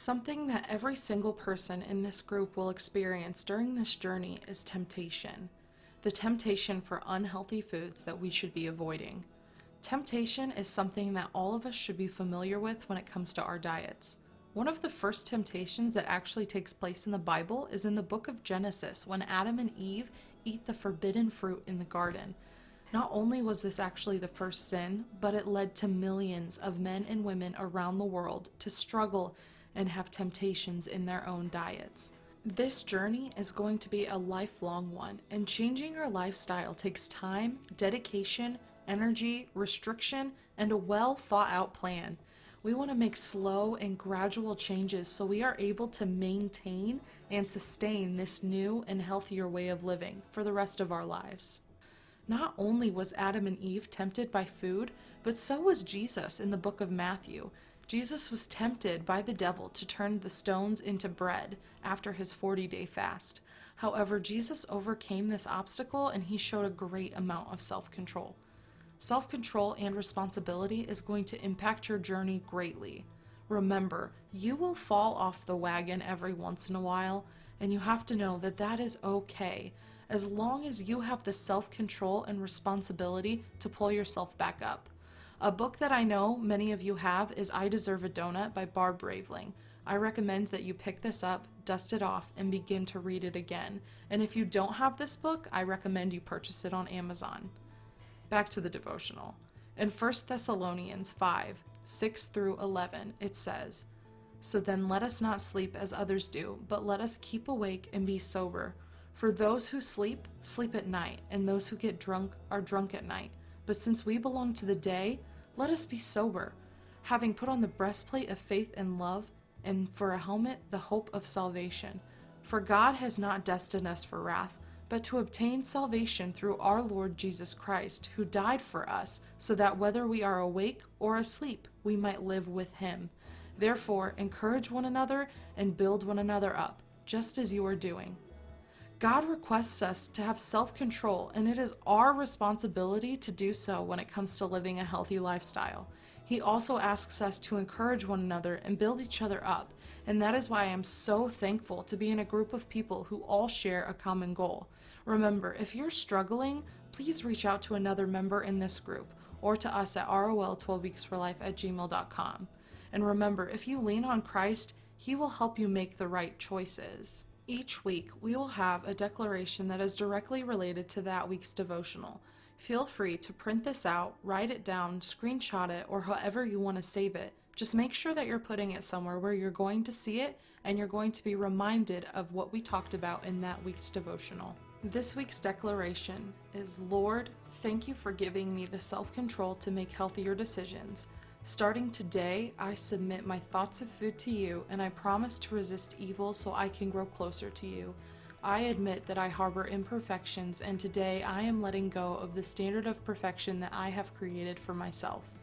Something that every single person in this group will experience during this journey is temptation. The temptation for unhealthy foods that we should be avoiding. Temptation is something that all of us should be familiar with when it comes to our diets. One of the first temptations that actually takes place in the Bible is in the book of Genesis when Adam and Eve eat the forbidden fruit in the garden. Not only was this actually the first sin, but it led to millions of men and women around the world to struggle and have temptations in their own diets. This journey is going to be a lifelong one, and changing your lifestyle takes time, dedication, energy, restriction, and a well thought out plan. We want to make slow and gradual changes so we are able to maintain and sustain this new and healthier way of living for the rest of our lives. Not only was Adam and Eve tempted by food, but so was Jesus in the book of Matthew. Jesus was tempted by the devil to turn the stones into bread after his 40-day fast. However, Jesus overcame this obstacle and he showed a great amount of self-control. Self-control and responsibility is going to impact your journey greatly. Remember, you will fall off the wagon every once in a while, and you have to know that that is okay, as long as you have the self-control and responsibility to pull yourself back up. A book that I know many of you have is I Deserve a Donut by Barb Raveling. I recommend that you pick this up, dust it off, and begin to read it again. And if you don't have this book, I recommend you purchase it on Amazon. Back to the devotional. In 1 Thessalonians 5:6-11, it says, "So then let us not sleep as others do, but let us keep awake and be sober. For those who sleep, sleep at night, and those who get drunk are drunk at night. But since we belong to the day, let us be sober, having put on the breastplate of faith and love, and for a helmet the hope of salvation. For God has not destined us for wrath, but to obtain salvation through our Lord Jesus Christ, who died for us, so that whether we are awake or asleep, we might live with him. Therefore, encourage one another and build one another up, just as you are doing." God requests us to have self-control, and it is our responsibility to do so when it comes to living a healthy lifestyle. He also asks us to encourage one another and build each other up, and that is why I am so thankful to be in a group of people who all share a common goal. Remember, if you're struggling, please reach out to another member in this group, or to us at rol12weeksforlife@gmail.com. And remember, if you lean on Christ, he will help you make the right choices. Each week, we will have a declaration that is directly related to that week's devotional. Feel free to print this out, write it down, screenshot it, or however you want to save it. Just make sure that you're putting it somewhere where you're going to see it and you're going to be reminded of what we talked about in that week's devotional. This week's declaration is, "Lord, thank you for giving me the self-control to make healthier decisions. Starting today, I submit my thoughts of food to you, and I promise to resist evil so I can grow closer to you. I admit that I harbor imperfections, and today I am letting go of the standard of perfection that I have created for myself.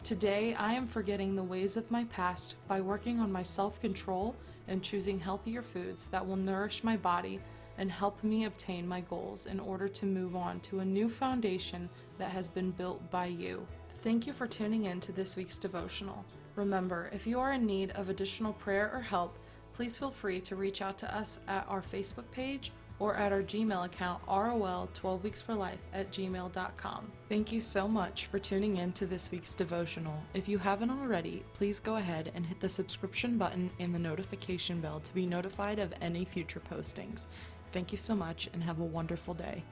Today, I am forgetting the ways of my past by working on my self-control and choosing healthier foods that will nourish my body and help me obtain my goals in order to move on to a new foundation that has been built by you." Thank you for tuning in to this week's devotional. Remember, if you are in need of additional prayer or help, please feel free to reach out to us at our Facebook page or at our Gmail account, rol12weeksforlife@gmail.com. Thank you so much for tuning in to this week's devotional. If you haven't already, please go ahead and hit the subscription button and the notification bell to be notified of any future postings. Thank you so much and have a wonderful day.